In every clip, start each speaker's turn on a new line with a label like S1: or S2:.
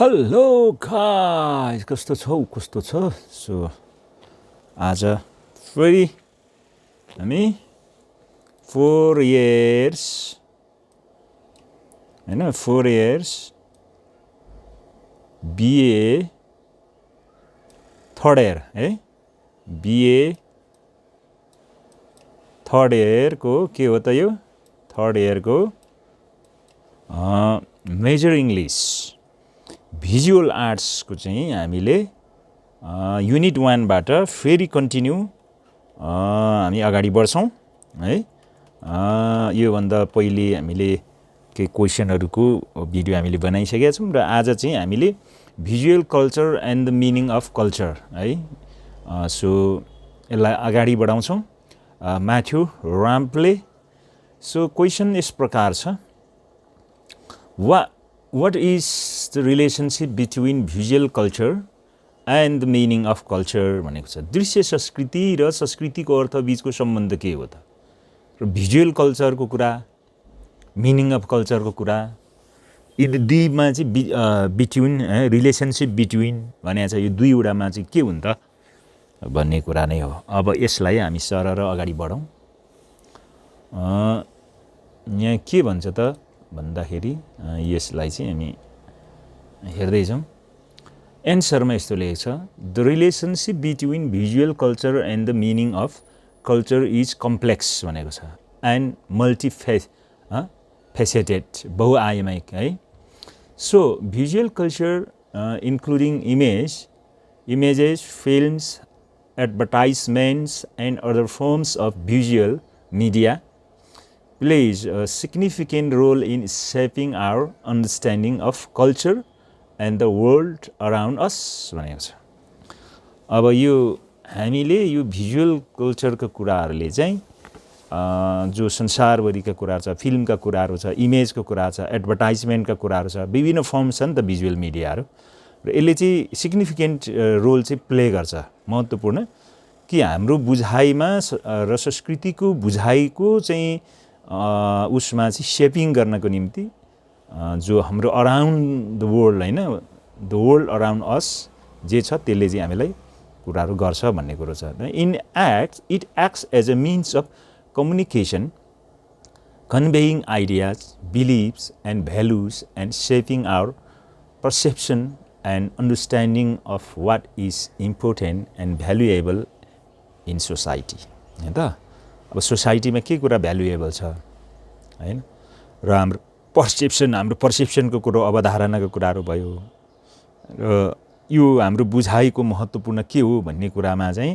S1: Hello guys, कस्तो छ so आज फेरि हामी 4 इयर्स हैन 4 इयर्स बीए थर्ड इयर है बीए थर्ड इयर को के हो त यो थर्ड इयर को मेजर इंग्लिश भिजुअल आर्ट्स को चाहिँ हामीले युनिट 1 बाट फेरि कन्टिन्यू हामी अगाडि बढ्छौं है यो भन्दा पहिले हामीले के क्वेशनहरुको भिडियो हामीले बनाइसकेका छौं र आज चाहिँ हामीले visual culture and the meaning of culture है सो यसलाई अगाडि बढाउँछौं म्याथ्यू राम्पले सो क्वेशन यस प्रकार छ What is the relationship between visual culture and the meaning of culture भनेको छ दृश्य संस्कृति र संस्कृतिको अर्थ बीचको सम्बन्ध के हो त र भिजुअल कल्चरको कुरा मिनिङ अफ कल्चरको कुरा यी दुईमा चाहिँ बिट्विन रिलेसनशिप बिट्विन भनेको छ यो दुईवटामा चाहिँ के हुन्छ भन्ने कुरा नै हो अब यसलाई हामी सरर अगाडि बढौं यहाँ के भन्छ त भन्दाखेरि यसलाई चाहिँ हामी हेर्दै छौं एन्सरमा यस्तो लेखेको छ the relationship between visual culture and the meaning of culture is complex भनेको छ एन्ड मल्टिफेसेटेड बहुआयामिक है so visual culture including images films advertisements and other forms of visual media plays a significant role in shaping our understanding of culture and the world around us भनेको छ अब यो हामीले यो visual कल्चरको कुराहरुले चाहिँ जो संसारभरिका कुरा छ फिल्मका कुराहरु छ इमेजको कुरा छ एडभर्टाइजमेन्टका कुराहरु छ विभिन्न फर्म छन् त भिजुअल मिडियाहरु र यसले चाहिँ सिग्निफिकेन्ट रोल चाहिँ प्ले गर्छ महत्त्वपूर्ण कि हाम्रो बुझाइमा र संस्कृतिको बुझाइको चाहिँ उसमा चाहिँ शेपिङ गर्नको निम्ति जो हाम्रो अराउन्ड द वर्ल्ड हैन द वर्ल्ड अराउन्ड अस जे छ त्यसले चाहिँ हामीलाई कुराहरु गर्छ भन्ने कुरो छ it acts as a means of communication conveying ideas beliefs and values and shaping our perception and understanding of what is important and valuable in society हैन त अब सोसाइटीमा के कुरा भ्यालुएबल छ हैन र हाम्रो पर्सेप्सनको कुरो अवधारणाको कुराहरु भयो र यो हाम्रो बुझाइको महत्त्वपूर्ण के हो भन्ने कुरामा चाहिँ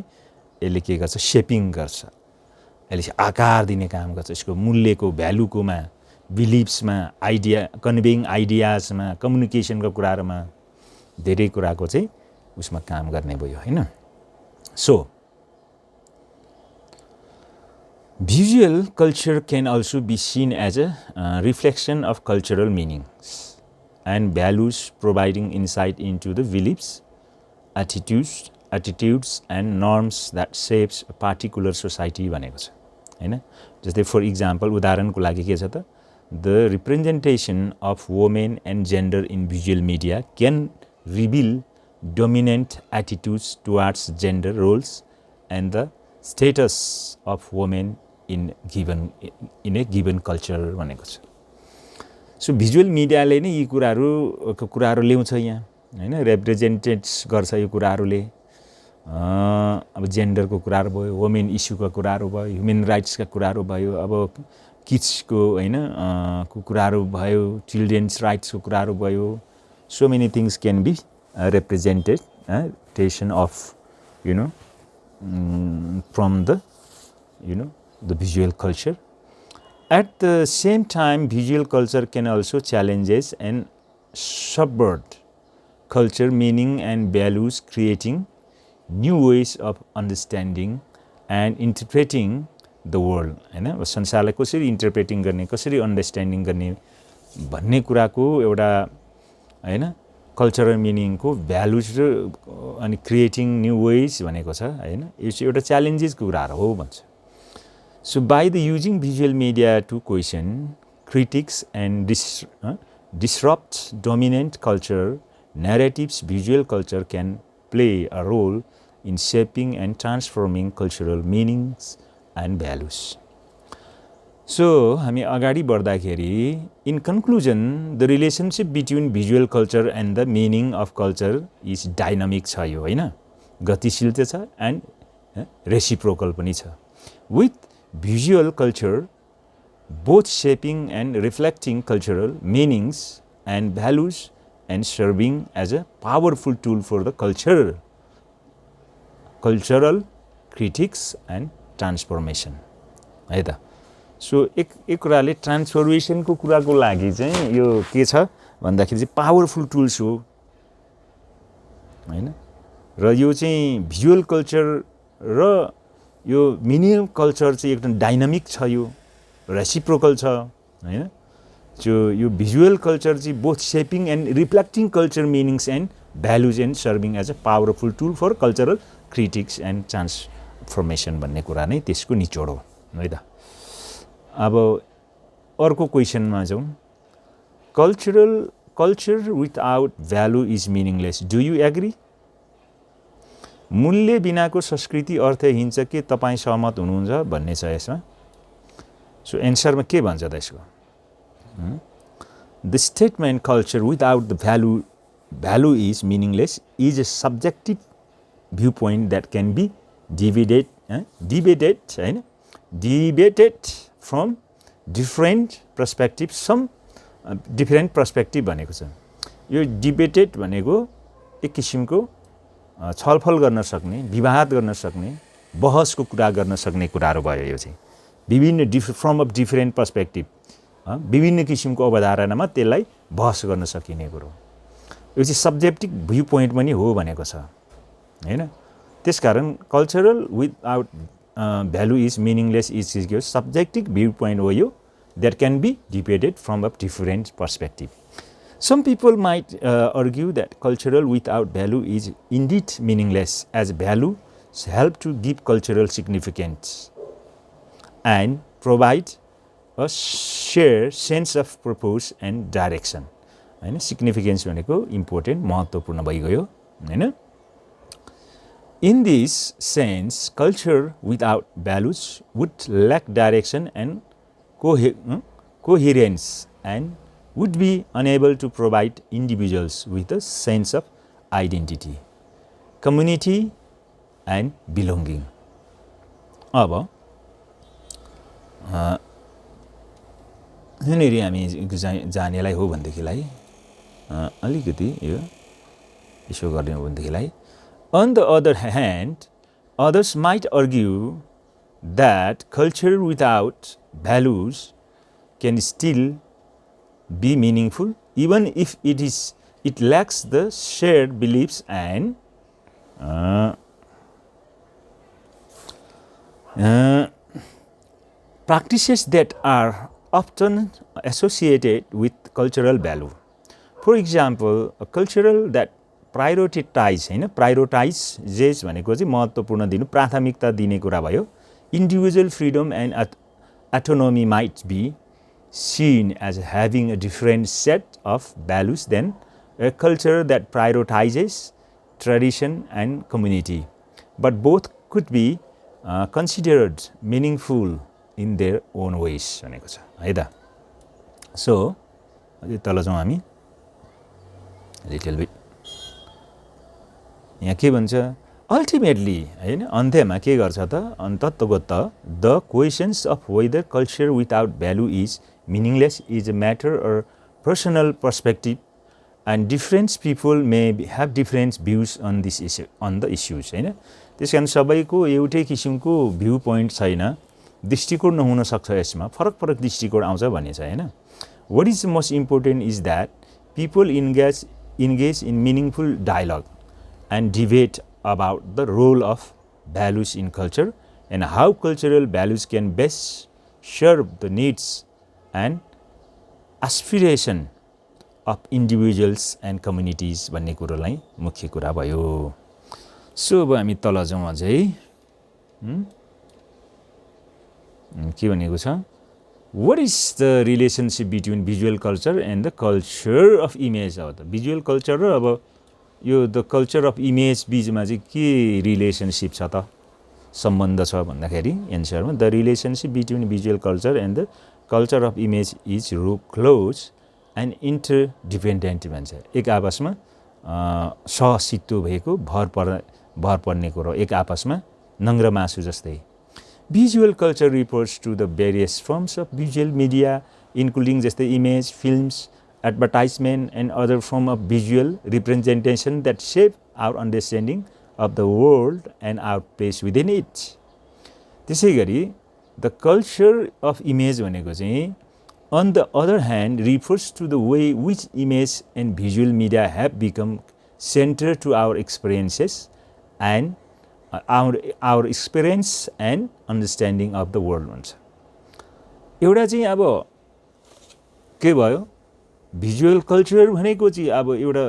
S1: यसले के गर्छ शेपिङ गर्छ यसले आकार दिने काम गर्छ यसको मूल्यको भ्यालुकोमा बिलिफ्समा आइडिया कन्भेइङ आइडियाजमा कम्युनिकेसनको कुराहरुमा धेरै कुराको चाहिँ उसमा काम गर्ने भयो हैन so visual culture can also be seen as a reflection of cultural meanings and values providing insight into the beliefs, attitudes and norms that shapes a particular society भनेको छ हैन जस्तै फर एक्जाम्पल उदाहरणको लागि के छ त the representation of women and gender in visual media can reveal dominant attitudes towards gender roles and the status of women in a given culture भनेको छ सो भिजुअल मिडियाले नै यी कुराहरु ल्याउँछ यहाँ हैन रिप्रेजेन्टेट्स गर्छ यो कुराहरुले अब जेन्डरको कुराहरु भयो वुमेन इश्युको कुराहरु भयो ह्युमन राइट्सका कुराहरु भयो अब किड्सको हैन को कुराहरु भयो चिल्ड्रेन्स राइट्सको कुराहरु भयो so many things can be representation of from the the visual culture. At the same time, visual culture can also challenges and subvert culture meaning and values, creating new ways of understanding and interpreting the world. हैन संसारलाई कसरी interpreting गर्ने कसरी understanding गर्ने भन्ने कुराको एउटा हैन कल्चरल मिनिङको भ्यालुज र अनि क्रिएटिङ न्यू वेज भनेको छ हैन यो चाहिँ एउटा च्यालेन्जेसको कुरा हो भन्छ So by the using visual media to question, critics and disrupt dominant culture narratives, visual culture can play a role in shaping and transforming cultural meanings and values. So, हामी अगाडि बढ्दाखेरि in conclusion, the relationship between visual culture and the meaning of culture is dynamic छ यो हैन, गतिशील छ and reciprocal पनि छ. With visual culture both shaping and reflecting cultural meanings and values and serving as a powerful tool for the cultural critics and transformation. है त. So एक कुराले ट्रान्सफर्मेसनको कुराको लागि चाहिँ यो के छ भन्दाखेरि चाहिँ पावरफुल टुल्स हो हैन, र यो चाहिँ भिजुअल कल्चर र यो मिनिमम कल्चर चाहिँ एकदम डाइनामिक छ, यो रेसिप्रोकल छ हैन. जो यो भिजुअल कल्चर चाहिँ both shaping and reflecting culture meanings and values and serving as a powerful tool for cultural critics and transformation भन्ने कुरा नै त्यसको निचोड हो है त. अब अर्को क्वेसनमा जाउँ. Culture without value is meaningless. Do you agree? मूल्य बिनाको संस्कृति अर्थहीन छ के तपाईँ सहमत हुनुहुन्छ भन्ने छ यसमा. सो एन्सरमा के भन्छ त यसको? The statement culture without the value is meaningless is a subjective viewpoint that can be debated from different perspectives. Some different perspective भनेको छ. यो डिबेटेड भनेको एक किसिमको छलफल गर्न सक्ने, विवाद गर्न सक्ने, बहसको कुरा गर्न सक्ने कुराहरू भयो. यो चाहिँ विभिन्न फ्रम अफ डिफरेन्ट पर्सपेक्टिभ, विभिन्न किसिमको अवधारणामा त्यसलाई बहस गर्न सकिने कुरो. यो चाहिँ सब्जेक्टिभ भ्यू पोइन्ट पनि हो भनेको छ हैन. त्यसकारण cultural without value is meaningless is के सब्जेक्टिभ भ्यू पोइन्ट हो यो, that can be debated from a different perspective. Some people might argue that cultural without value is indeed meaningless, as value help to give cultural significance and provide a shared sense of purpose and direction. हैन, significance भनेको important, महत्त्वपूर्ण भइगयो हैन. In this sense, culture without values would lack direction and coherence and would be unable to provide individuals with a sense of identity, community and belonging. अब यहाँनिर हामी जानेलाई हो भनेदेखिलाई अलिकति यो यसो गर्ने हो भनेदेखिलाई, on the other hand, others might argue that culture without values can still be meaningful even if it lacks the shared beliefs and practices that are often associated with cultural value. For example, a cultural that prioritizes भनेको चाहिँ महत्त्वपूर्ण दिनु, प्राथमिकता दिने कुरा भयो. Individual freedom and autonomy might be seen as having a different set of values than a culture that prioritizes tradition and community, but both could be considered meaningful in their own ways भनेको छ है त. So अझै तल जाउँ हामी little beet. यहाँ के भन्छ? अल्टिमेटली हैन, अन्त्यमा के गर्छ त? अन्ततगत the questions of whether culture without value is meaningless is a matter or personal perspective, and different people may have different views on this issue, on the issues हैन. त्यसकारण सबैको एउटै किसिमको भ्यू पोइन्ट छैन, दृष्टिकोण हुन सक्छ, यसमा फरक दृष्टिकोण आउँछ भन्ने छ हैन. What is most important is that people engage in meaningful dialogue and debate about the role of values in culture and how cultural values can best serve the needs and aspiration of individuals and communities भन्ने कुरोलाई मुख्य कुरा भयो. So अब हामी तल जाउँ अझै. के भनेको छ? What is the relationship between visual culture and the culture of image? अब त visual culture र अब यो the culture of image बीचमा चाहिँ के relationship छ त सम्बन्ध छ भन्दाखेरि एन्सरमा the relationship between visual culture and the culture of image is close and interdependent भन्छ एक आपसमा सहअस्तित्व भएको भर पर्ने कुरो एक आपसमा नङ्ग्र मासु जस्तै Visual culture refers to the various forms of visual media, including just the image, films, advertisement, and other form of visual representation that shape our understanding of the world and our place within it. त्यसै गरी the culture of image भनेको चाहिँ on the other hand refers to the way which image and visual media have become central to our experiences and our experience and understanding of the world भन्छ एउटा चाहिँ अब के भयो visual culture भनेको चाहिँ अब एउटा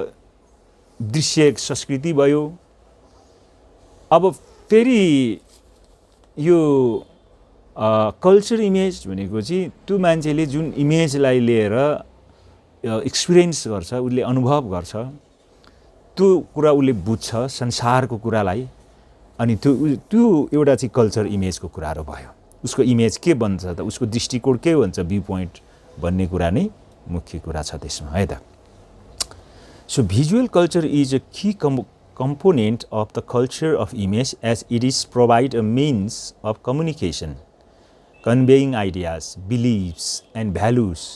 S1: दृश्य संस्कृति भयो अब फेरि यो कल्चर इमेज भनेको चाहिँ त्यो मान्छेले जुन इमेजलाई लिएर एक्सपिरियन्स गर्छ उसले अनुभव गर्छ त्यो कुरा उसले बुझ्छ संसारको कुरालाई अनि त्यो एउटा चाहिँ कल्चर इमेजको कुराहरु भयो उसको इमेज के बन्छ त उसको दृष्टिकोण के हुन्छ भ्यू पोइन्ट भन्ने कुरा नै मुख्य कुरा छ त्यसमा है त so visual culture is a key component of the culture of image as it is provide a means of communication conveying ideas beliefs and values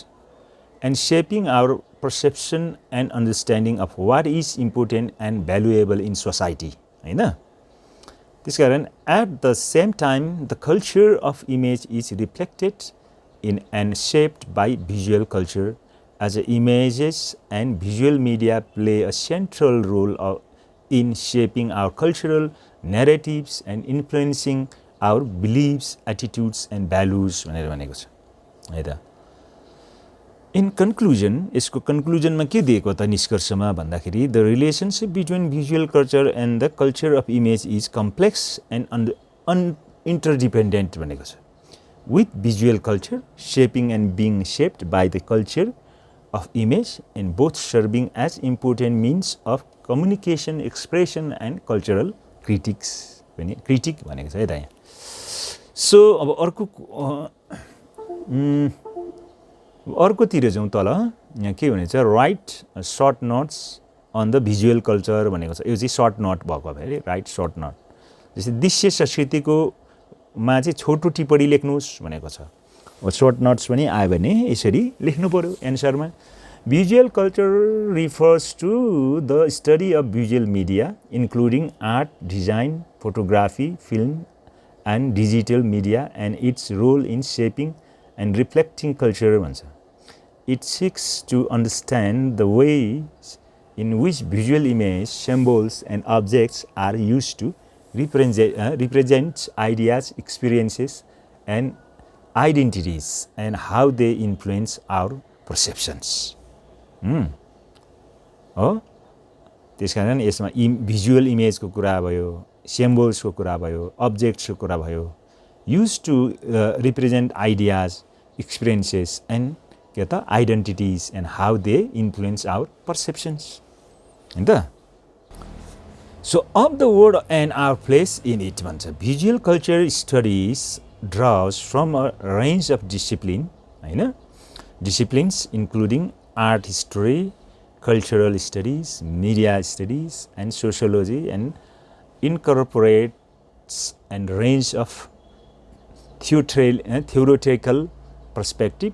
S1: and shaping our perception and understanding of what is important and valuable in society हैन त्यसकारण at the same time the culture of image is reflected in and shaped by visual culture as images and visual media play a central role in shaping our cultural narratives and influencing our beliefs attitudes and values भनेर भनेको छ है त In conclusion, यसको conclusion मा के दिएको त निष्कर्षमा भन्दाखेरि the relationship between visual culture and the culture of image is complex and interdependent भनेको छ with visual culture shaping and being shaped by the culture of image and both serving as important means of communication expression and cultural critic भनेको छ है त यहाँ so अब अर्कोतिर जाउँ तल यहाँ के भनेको छ write short notes on the visual culture भनेको छ यो चाहिँ सर्ट नोट भएको फेरि राइट सर्ट नोट जस्तै दृश्य संस्कृतिको मा चाहिँ छोटो टिप्पणी लेख्नुस् भनेको छ सर्ट नोट्स पनि आयो भने यसरी लेख्नु पर्यो एन्सरमा visual culture refers to the study of visual media including art design photography film and digital media and its role in shaping and reflecting culture भन्छ It seeks to understand the ways in which visual image, symbols, and objects are used to represent ideas, experiences, and identities, and how they influence our perceptions. हो त्यसकारण यसमा visual इमेजको कुरा भयो सिम्बल्सको कुरा भयो अब्जेक्ट्सको कुरा भयो used to represent ideas, experiences, and identities and how they influence our perceptions. So, of the world and our place in it, visual culture studies draws from a range of disciplines including art history, cultural studies, media studies, and sociology, and incorporates and range of theoretical perspective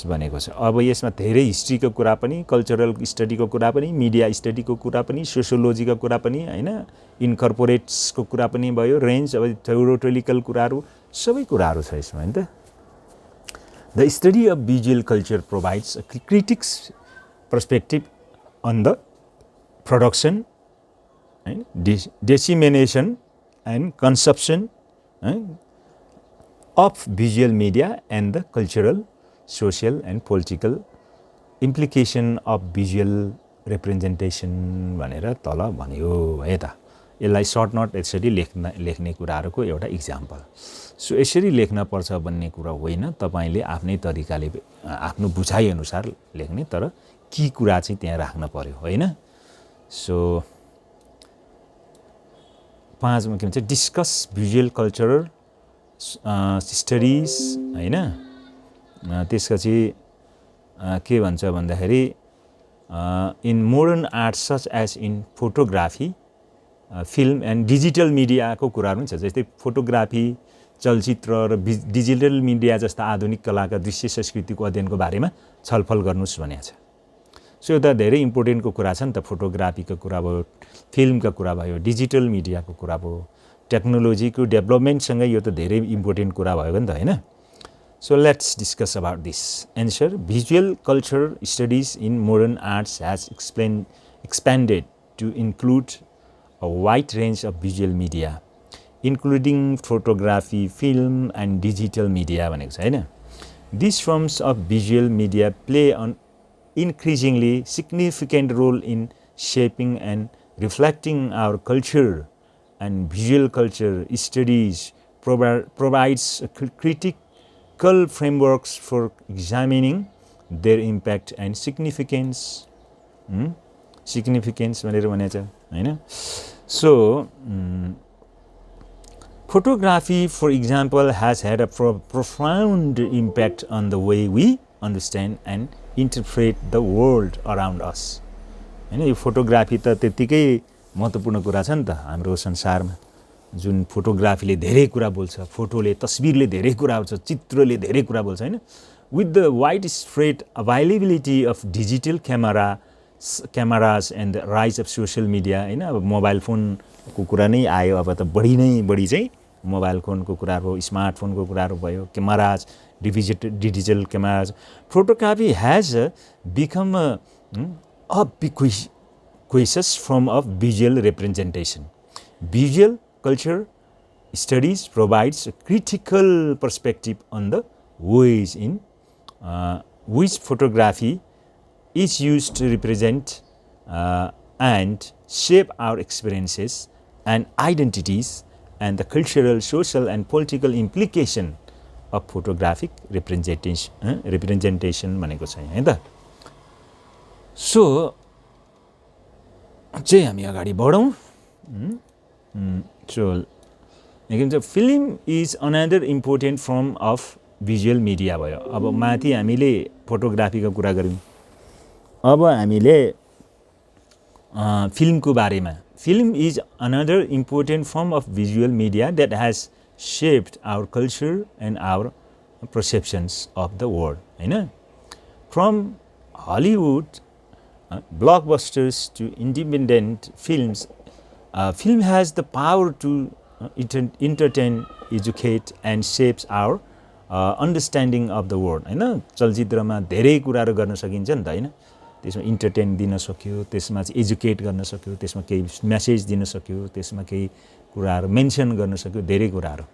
S1: भनेको छ अब यसमा धेरै हिस्ट्रीको कुरा पनि cultural स्टडीको कुरा पनि media स्टडीको कुरा पनि सोशियोलोजीको कुरा पनि हैन इन्कर्पोरेट्सको कुरा पनि भयो रेन्ज अब थ्योरेटिकल कुराहरु सबै कुराहरु छ यसमा हैन त the study of visual culture provides a critics perspective on the production हैन dissemination and consumption of visual media and the cultural social and political implication of visual representation भनेर तल भन्यो है त यसलाई सर्ट नोट यसरी लेख्ने कुराहरूको एउटा इक्जाम्पल। सो यसरी लेख्न पर्छ भन्ने कुरा होइन, तपाईले आफ्नै तरिकाले आफ्नो बुझाइ अनुसार लेख्ने, तर की कुरा चाहिँ त्यहाँ राख्न पर्यो हैन। सो 5 मा के भन्छ, डिस्कस भिजुअल कल्चरल स्टडिज हैन। त्यसपछि के भन्छ भन्दाखेरि in modern art such as in photography, film and digital मिडियाको कुराहरू पनि छ, जस्तै फोटोग्राफी, चलचित्र र डिजिटल मिडिया जस्ता आधुनिक कलाका दृश्य संस्कृतिको अध्ययनको बारेमा छलफल गर्नुस् भनेको छ। सो यो त धेरै इम्पोर्टेन्टको कुरा छ नि त, फोटोग्राफीको कुरा भयो, फिल्मको कुरा भयो, डिजिटल मिडियाको कुरा भयो, टेक्नोलोजीको डेभलपमेन्टसँग यो त धेरै इम्पोर्टेन्ट कुरा भयो नि त हैन। So let's discuss about this. Answer: visual culture studies in modern arts has expanded to include a wide range of visual media, including photography, film, and digital media. These forms of visual media play an increasingly significant role in shaping and reflecting our culture, and visual culture studies provides a critical frameworks for examining their impact and significance. Significance भनेर भनेको छ हैन। So photography, for example, has had a profound impact on the way we understand and interpret the world around us. हैन, यो photography त त्यतिकै महत्त्वपूर्ण कुरा छ नि त हाम्रो संसारमा, जुन फोटोग्राफीले धेरै कुरा बोल्छ, फोटोले, तस्बिरले धेरै कुरा बोल्छ, चित्रले धेरै कुरा बोल्छ हैन। With the widespread availability of digital cameras and the rise of social media हैन, अब मोबाइल फोनको कुरा नै आयो, अब त बढी चाहिँ मोबाइल फोनको कुराहरु, स्मार्टफोनको कुराहरु भयो, cameras, digital cameras, photography has become a ubiquitous form of visual representation. Visual culture studies provides a critical perspective on the ways in which photography is used to represent and shape our experiences and identities, and the cultural, social, and political implication of photographic representation भनेको छ हैन त। So चाहिँ हामी अगाडि बढौं। So, film is another important form of visual media भयो। अब माथि हामीले फोटोग्राफीको कुरा गर्यौं, अब हामीले फिल्मको बारेमा। Film is another important form of visual media that has shaped our culture and our perceptions of the world हैन। From Hollywood blockbusters to independent films, film has the power to entertain, educate, and shapes our understanding of the world हैन। चलचित्रमा धेरै कुराहरु गर्न सकिन्छ नि त हैन, त्यसमा इन्टरटेन दिन सक्यो, त्यसमा चाहिँ एजुकेट गर्न सक्यो, त्यसमा केही मेसेज दिन सक्यो, त्यसमा केही कुराहरु मेन्सन गर्न सक्यो, धेरै कुराहरु।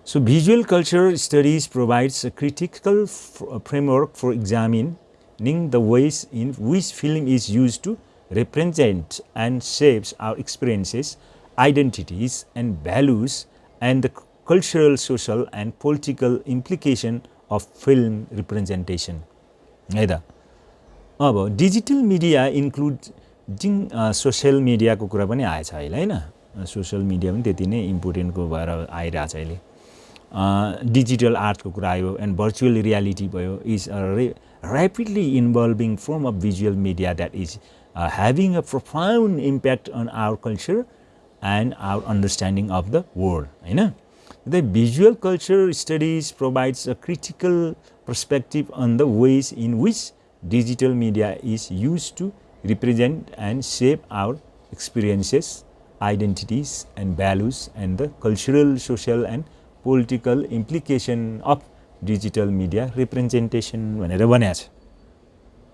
S1: So visual culture studies provides a critical framework for examining the ways in which film is used to represent and shapes our experiences, identities, and values, and the cultural, social, and political implication of film representation है त। अब digital media including social मिडियाको कुरा पनि आएछ अहिले हैन। Social media पनि त्यति नै इम्पोर्टेन्टको भएर आइरहेछ अहिले। डिजिटल आर्टको कुरा आयो, एन्ड भर्चुअल रियालिटी भयो, is a rapidly evolving form of visual media that is having a profound impact on our culture and our understanding of the world हैन। The visual culture studies provides a critical perspective on the ways in which digital media is used to represent and shape our experiences, identities, and values, and the cultural, social, and political implication of digital media representation भनेर भनेको छ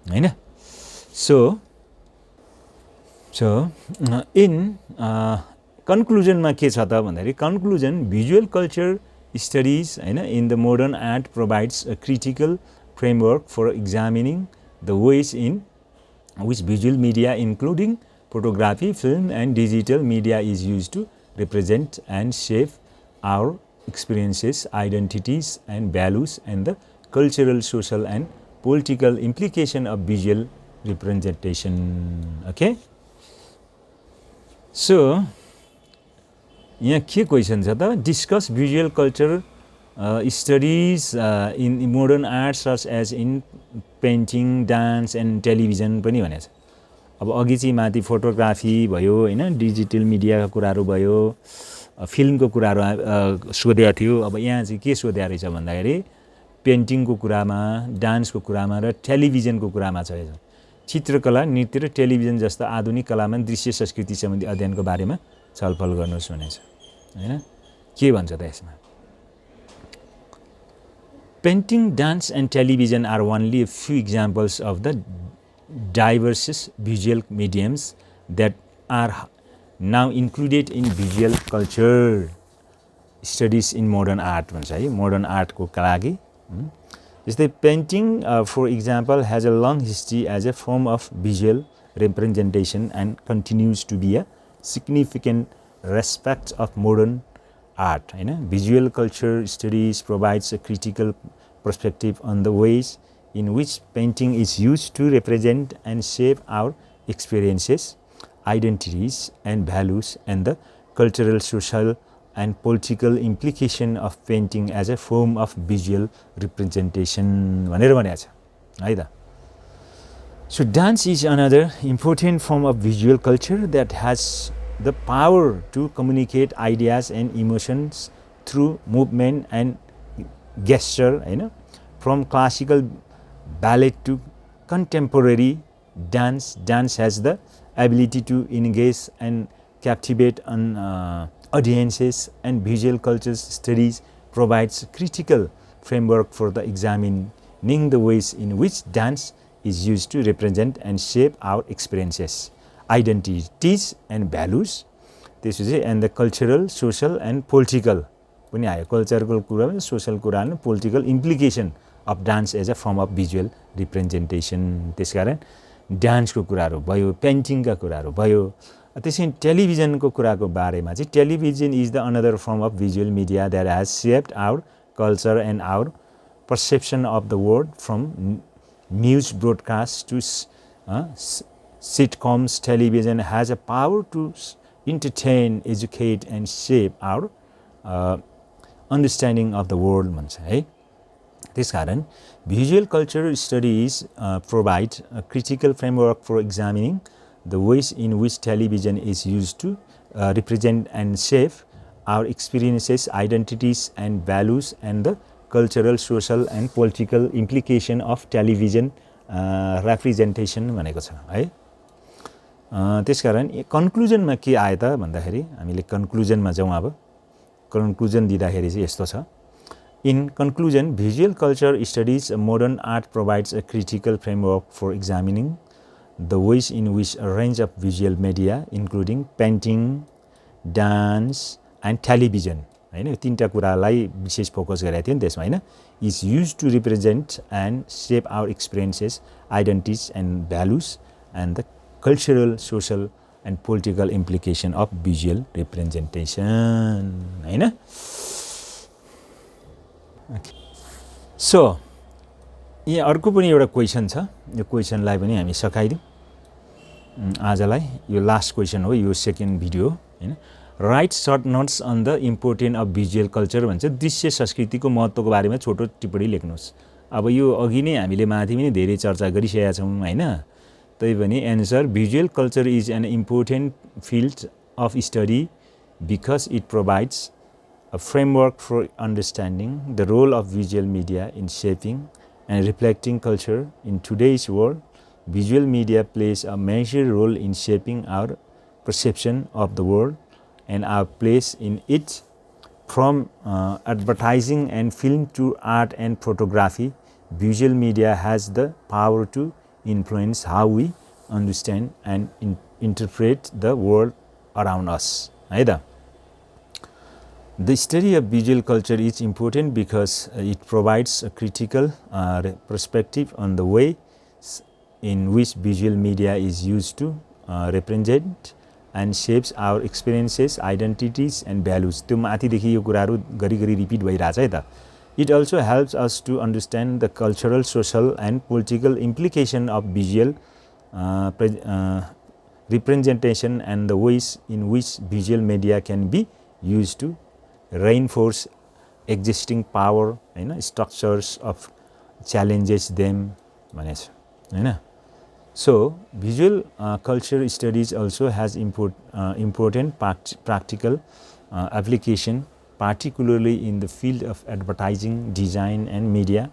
S1: हैन। So in conclusion मा के छ त भन्दाखेरि, conclusion, visual culture studies हैन in the modern art provides a critical framework for examining the ways in which visual media including photography, film and digital media is used to represent and shape our experiences, identities and values and the cultural, social and political implication of visual representation. Okay? So, यहाँ के question छ त discuss visual culture studies in modern arts such as in painting dance and television पनि भनेको छ अब अघि चाहिँ माथि फोटोग्राफी भयो हैन डिजिटल मिडियाको कुराहरू भयो फिल्मको कुराहरू सोधेको थियो अब यहाँ चाहिँ के सोधेको रहेछ भन्दाखेरि पेन्टिङको कुरामा डान्सको कुरामा र टेलिभिजनको कुरामा छ चित्रकला नृत्य र टेलिभिजन जस्ता आधुनिक कलामा दृश्य संस्कृति सम्बन्धी अध्ययनको बारेमा छलफल गर्नुहोस् भनेछ हैन के भन्छ त यसमा painting dance and television are only a few examples of the diverse visual mediums that are now included in visual culture studies in modern art भन्छ है modern art को लागि जस्तै painting for example has a long history as a form of visual representation and continues to be a significant aspect of modern art हैन visual culture studies provides a critical perspective on the ways in which painting is used to represent and shape our experiences, identities and values and the cultural, social and political implication of painting as a form of visual representation भनेर भनेको छ है त So dance is another important form of visual culture that has the power to communicate ideas and emotions through movement and gesture हैन from classical ballet to contemporary dance. Dance has the ability to engage and captivate audiences and visual culture studies provides critical framework for the examining the ways in which dance is used to represent and shape our experiences, identities and values. This is it, and the cultural, social and political पनि आयो cultural कुरा पनि social कुरा पनि political implication of dance as a form of visual representation त्यसकारण डान्सको कुराहरू भयो पेन्टिङका कुराहरू भयो त्यसै टेलिभिजनको कुराको बारेमा चाहिँ television is the another form of visual media that has shaped our culture and our perception of the world from news broadcast to sitcoms television has a power to entertain educate and shape our understanding of the world भन्छ है त्यसकारण visual culture studies provide a critical framework for examining the ways in which television is used to represent and shape our experiences, identities and values and the cultural, social and political implication of television representation भनेको छ है त्यसकारण कन्क्लुजनमा के आयो त भन्दाखेरि हामीले कन्क्लुजनमा जाउँ अब कन्क्लुजन दिँदाखेरि चाहिँ यस्तो छ In conclusion, visual culture studies modern art provides a critical framework for examining the ways in which a range of visual media, including painting, dance, and television, हैन तीनटा कुरालाई विशेष फोकस गरेको थियो नि त्यसमा हैन is used to represent and shape our experiences, identities, and values, and the cultural, social, and political implication of visual representation, हैन सो यहाँ अर्को पनि एउटा क्वेसन छ यो क्वेसनलाई पनि हामी सकाइदिउँ आजलाई यो लास्ट क्वेसन हो यो सेकेन्ड भिडियो हैन write short notes on the important of visual culture भन्छ दृश्य संस्कृतिको महत्त्वको बारेमा छोटो टिप्पणी लेख्नुहोस् अब यो अघि नै हामीले माथि पनि धेरै चर्चा गरिसकेका छौँ हैन तैपनि answer visual culture is an important field of study because it provides a framework for understanding the role of visual media in shaping and reflecting culture. In today's world, visual media plays a major role in shaping our perception of the world and our place in it. From advertising and film to art and photography, visual media has the power to influence how we understand and interpret the world around us. है त The study of visual culture is important because it provides a critical perspective on the way in which visual media is used to represent and shapes our experiences, identities and values. त्यो माथिदेखि यो कुराहरू घरिघरि repeat भइरहेछ है त. It also helps us to understand the cultural, social and political implication of visual representation and the ways in which visual media can be used to reinforce existing power हैन structures of challenges them भनेछ हैन. So visual culture studies also has important practical application, particularly in the field of advertising, design and media.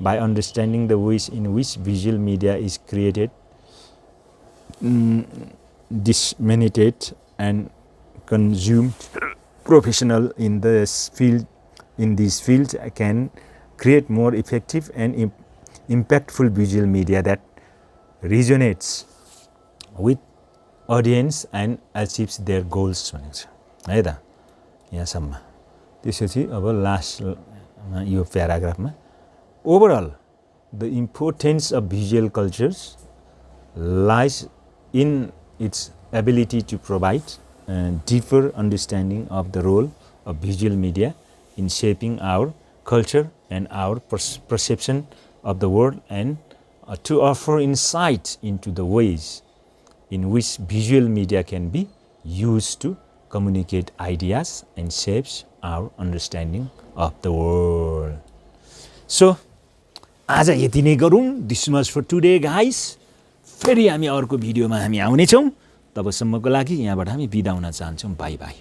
S1: By understanding the ways in which visual media is created, disseminated and consumed, professional in this field can create more effective and impactful visual media that resonates with audience and achieves their goals भनेको छ है त यहाँसम्म. त्यसपछि अब last यो प्याराग्राफमा overall the importance of visual cultures lies in its ability to provide deeper understanding of the role of visual media in shaping our culture and our perception of the world, and to offer insight into the ways in which visual media can be used to communicate ideas and shapes our understanding of the world. So, आज यति नै गरौँ. This much for today guys. फेरि हामी अर्को भिडियोमा हामी आउनेछौँ. तबसम्मको लागि यहाँबाट हामी बिदा हुन चाहन्छौँ. By by.